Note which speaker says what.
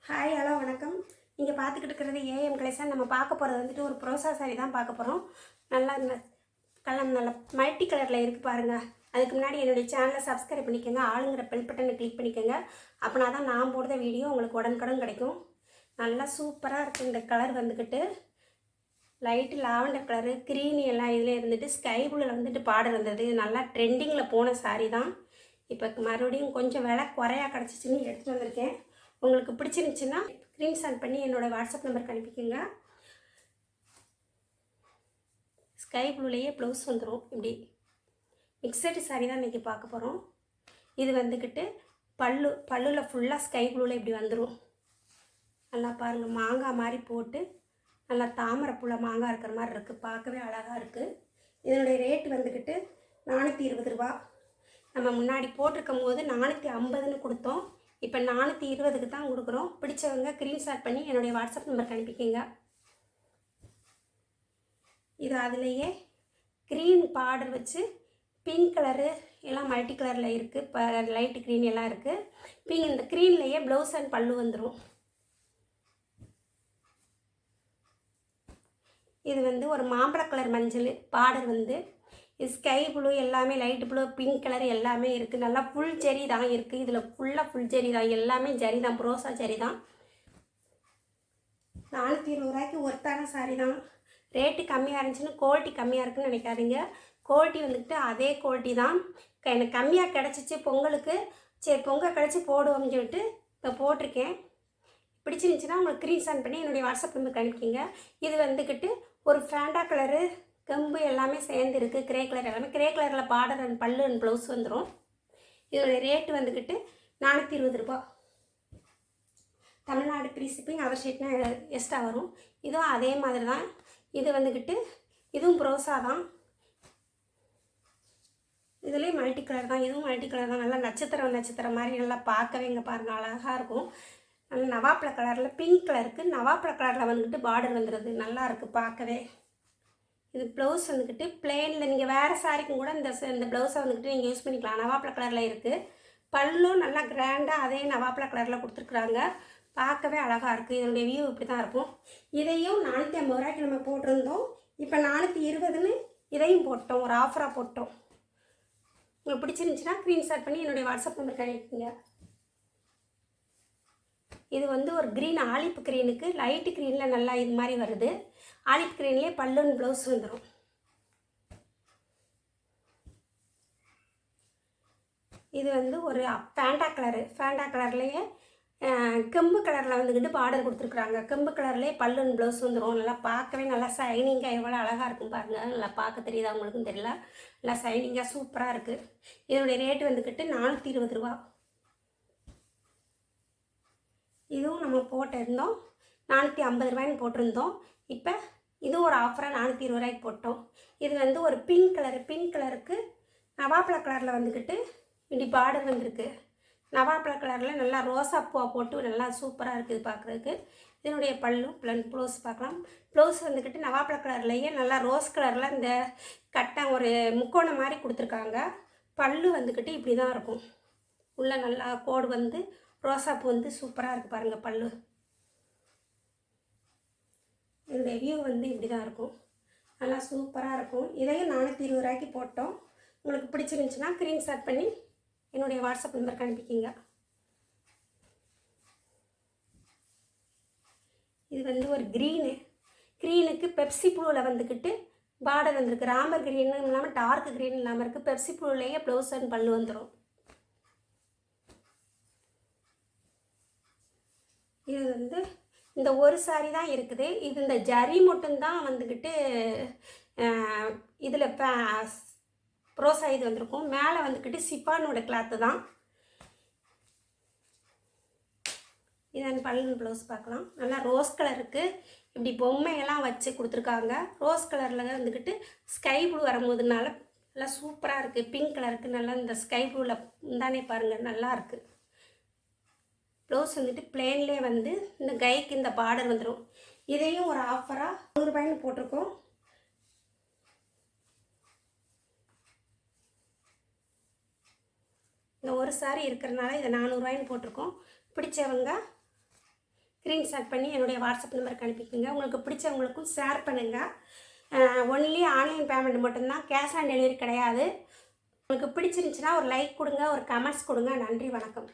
Speaker 1: Hi hello வணக்கம். நீங்கள் பார்த்துக்கிட்டு இருக்கிறது ஏஎம் கலெக்ஷன். நம்ம பார்க்க போகிறது வந்துட்டு ஒரு ப்ரோசா சாரி தான் பார்க்க போகிறோம். நல்லா நல்ல மல்டி கலரில் இருக்குது பாருங்கள். அதுக்கு முன்னாடி என்னுடைய சேனலை சப்ஸ்கிரைப் பண்ணிக்கோங்க, ஆளுங்கிற பெல் பட்டனை கிளிக் பண்ணிக்கோங்க. அப்படின்னா தான் நான் போடுற வீடியோ உங்களுக்கு உடனுக்குடன் கிடைக்கும். நல்லா சூப்பராக இருக்குது இந்த கலர் வந்துக்கிட்டு. லைட்டு லாவெண்டர் கலரு, க்ரீன் எல்லாம் இதில் இருந்துட்டு ஸ்கை ப்ளூவில் வந்துட்டு பார்டர் இருந்தது. நல்லா ட்ரெண்டிங்கில் போன சாரி தான். இப்போ மறுபடியும் கொஞ்சம் விலை குறையா கிடச்சிச்சின்னு எடுத்துகிட்டு வந்திருக்கேன். உங்களுக்கு பிடிச்சிருந்துச்சுன்னா ஸ்க்ரீன்ஷாட் பண்ணி என்னோடய வாட்ஸ்அப் நம்பருக்கு அனுப்பிக்கோங்க. ஸ்கை ப்ளூலேயே ப்ளவுஸ் வந்துடும். இப்படி மிக்சடு சாரி தான் இன்றைக்கி பார்க்க போகிறோம். இது வந்துக்கிட்டு பல்லுவில் ஃபுல்லாக ஸ்கை ப்ளூவில் இப்படி வந்துடும். நல்லா பாருங்கள், மாங்காய் மாதிரி போட்டு நல்லா தாமரைப்பூல மாங்காய் இருக்கிற மாதிரி இருக்குது. பார்க்கவே அழகாக இருக்குது. இதனுடைய ரேட்டு வந்துக்கிட்டு 420 ரூபா. நம்ம முன்னாடி போட்டிருக்கும் போது 450ன்னு கொடுத்தோம். இப்போ 420க்கு தான் கொடுக்குறோம். பிடிச்சவங்க ஸ்க்ரீன்ஷாட் பண்ணி என்னுடைய வாட்ஸ்அப் நம்பருக்கு அனுப்பிக்கோங்க. இது அதுலேயே க்ரீன் பார்டர் வச்சு பிங்க் கலரு எல்லாம் மல்டி கலரில் இருக்குது. இப்போ லைட்டு க்ரீன் எல்லாம் இருக்குது. பிங்க் இந்த க்ரீன்லேயே ப்ளவுஸ் அண்ட் பல்லு வந்துடும். இது வந்து ஒரு மாம்பழ கலர் மஞ்சள் பார்டர் வந்து ஸ்கை ப்ளூ எல்லாமே லைட் ப்ளூ பிங்க் கலர் எல்லாமே இருக்குது. நல்லா ஃபுல் ஜெரி தான் இருக்குது. இதில் ஃபுல்லாக ஃபுல் ஜெரி தான், எல்லாமே ஜரி தான், ப்ரோசா ஜரி தான். 420 ரூபாய்க்கு ஒர்த்தான சாரி தான். ரேட்டு கம்மியாக இருந்துச்சுன்னு குவாலிட்டி கம்மியாக இருக்குன்னு நினைக்காதீங்க. குவாலிட்டி வந்துக்கிட்டு அதே குவாலிட்டி தான். எனக்கு கம்மியாக கிடச்சிச்சு பொங்கலுக்கு, சரி பொங்கல் கிடச்சி போடுவோம்னு சொல்லிட்டு இப்போ போட்டிருக்கேன். பிடிச்சிருந்துச்சின்னா உங்களுக்கு ஸ்க்ரீன்ஷாட் பண்ணி என்னுடைய வாட்ஸ்அப் நம்பருக்கு அனுப்பிக்கிங்க. இது வந்துக்கிட்டு ஒரு ஃபேண்டா கலரு கம்பு எல்லாமே சேர்ந்து இருக்குது. கிரே கலர் எல்லாமே கிரே கலரில் பார்டர் அண்ட் பல்லு அண்ட் ப்ளவுஸ் வந்துடும். இதோடைய ரேட்டு வந்துக்கிட்டு 420 ரூபா. தமிழ்நாடு ஃப்ரீ ஷிப்பிங், அதர் ஷீட்னா எக்ஸ்ட்ரா வரும். இதுவும் அதே மாதிரி தான். இது வந்துக்கிட்டு இதுவும் ப்ரோசா தான். இதுலேயும் மல்டி கலர் தான். இதுவும் மல்டி கலர் தான். நல்லா நட்சத்திரம் மாதிரி நல்லா பார்க்கவே இங்கே பாருங்கள் அழகாக இருக்கும். நல்லா நவாப்பழ கலரில் பிங்க் கலருக்கு நவாப்பழ கலரில் வந்துக்கிட்டு பார்டர் வந்துடுது. நல்லா இருக்குது பார்க்கவே. இது ப்ளவுஸ் வந்துக்கிட்டு பிளெயினில் நீங்கள் வேறு சாரிக்கும் கூட இந்த ப்ளவுஸை வந்துக்கிட்டு நீங்கள் யூஸ் பண்ணிக்கலாம். நவாப்பழ கலரில் இருக்குது. பல்லும் நல்லா கிராண்டாக அதே நவாப்பழ கலரில் கொடுத்துருக்குறாங்க. பார்க்கவே அழகாக இருக்குது. இதனுடைய வியூ இப்படி தான் இருக்கும். இதையும் 450 ரூபாய்க்கு நம்ம போட்டிருந்தோம். இப்போ 420ன்னு இதையும் போட்டோம், ஒரு ஆஃபராக போட்டோம். உங்களுக்கு பிடிச்சிருந்துச்சின்னா ஸ்க்ரீன்ஷாட் பண்ணி என்னுடைய வாட்ஸ்அப் நம்பருக்கு அனுப்பிங்க. இது வந்து ஒரு க்ரீன் ஆலிப் க்ரீனுக்கு லைட்டு க்ரீனில் நல்லா இது மாதிரி வருது. ஆலிப் க்ரீன்லேயே பல்லுன்னு ப்ளவுஸ் வந்துடும். இது வந்து ஒரு ஃபேண்டா கலர்லேயே கெம்பு கலரில் வந்துக்கிட்டு பார்டர் கொடுத்துருக்குறாங்க. கெம்பு கலர்லேயே பல்லுன்னு ப்ளவுஸ் வந்துடும். நல்லா பார்க்கவே நல்லா ஷைனிங்காக எவ்வளோ அழகாக இருக்கும் பாருங்கள். நல்லா பார்க்க தெரியுதா உங்களுக்கும் தெரியல. நல்லா ஷைனிங்காக சூப்பராக இருக்குது. இதனுடைய ரேட்டு வந்துக்கிட்டு 420 ரூபா. இதுவும் நம்ம போட்டிருந்தோம் 450 ரூபாய்ன்னு போட்டிருந்தோம். இப்போ இதுவும் ஒரு ஆஃபராக 420 ரூபாய்க்கு போட்டோம். இது வந்து ஒரு பிங்க் கலருக்கு நவாப்பழ கலரில் வந்துக்கிட்டு இப்படி பார்டர் வந்துருக்கு. நவாப்பழ கலரில் நல்லா ரோசா பூவை போட்டு நல்லா சூப்பராக இருக்குது பார்க்குறதுக்கு. இதனுடைய பல்லும் ப்ளவுஸ் பார்க்கலாம். ப்ளவுஸ் வந்துக்கிட்டு நவாப்பழ கலர்லேயே நல்லா ரோஸ் கலரில் இந்த கட்டை ஒரு முக்கோணம் மாதிரி கொடுத்துருக்காங்க. பல்லு வந்துக்கிட்டு இப்படி தான் இருக்கும். உள்ளே நல்லா கோடு வந்து ரோசாப்பூ வந்து சூப்பராக இருக்குது பாருங்கள் பல்லு. இந்த வியூ வந்து இப்படி தான் இருக்கும். நல்லா சூப்பராக இருக்கும். இதையும் 420 ரூபாய்க்கு போட்டோம். உங்களுக்கு பிடிச்சிருந்துச்சுன்னா ஸ்க்ரீன்ஷாட் பண்ணி என்னுடைய வாட்ஸ்அப் நம்பருக்கு அனுப்பிக்கிங்க. இது வந்து ஒரு க்ரீனுக்கு பெப்சி ப்ளூவில் வந்துக்கிட்டு பார்டர் வந்துருக்கு. ராமர் க்ரீனும் இல்லாமல் டார்க் க்ரீன் இல்லாமல் இருக்குது. பெப்சி ப்ளூலேயே ப்ளவுஸ் அண்ட் பல்லு வந்துடும். இது வந்து இந்த ஒரு சாரி தான் இருக்குது. இது இந்த ஜரி மட்டும்தான் வந்துக்கிட்டு இதில் ப்ரோசா இது வந்திருக்கும். மேலே வந்துக்கிட்டு சிப்பானோட கிளாத்து தான். இதன் பல்லு ப்ளவுஸ் பார்க்கலாம். நல்லா ரோஸ் கலருக்கு இப்படி பொம்மையெல்லாம் வச்சு கொடுத்துருக்காங்க. ரோஸ் கலரில் வந்துக்கிட்டு ஸ்கை ப்ளூ வரும்போதுனால நல்லா சூப்பராக இருக்குது. பிங்க் கலருக்கு நல்லா இந்த ஸ்கை ப்ளூவில் தானே பாருங்கள் நல்லா இருக்குது. ப்ளவுஸ் வந்துட்டு பிளேன்லேயே வந்து இந்த கைக்கு இந்த பார்டர் வந்துடும். இதையும் ஒரு ஆஃபராக 100 ரூபாய்ன்னு போட்டிருக்கோம். இந்த ஒரு சாரி இருக்கிறனால இதை 400 போட்டிருக்கோம். பிடிச்சவங்க ஸ்க்ரீன்ஷாட் பண்ணி என்னுடைய வாட்ஸ்அப் நம்பருக்கு அனுப்பிக்கோங்க. உங்களுக்கு பிடிச்சவங்களுக்கும் ஷேர் பண்ணுங்கள். ஒன்லி ஆன்லைன் பேமெண்ட் மட்டும்தான், கேஷ் ஆன் டெலிவரி கிடையாது. உங்களுக்கு பிடிச்சிருந்துச்சின்னா ஒரு லைக் கொடுங்க, ஒரு கமெண்ட்ஸ் கொடுங்க. நன்றி, வணக்கம்.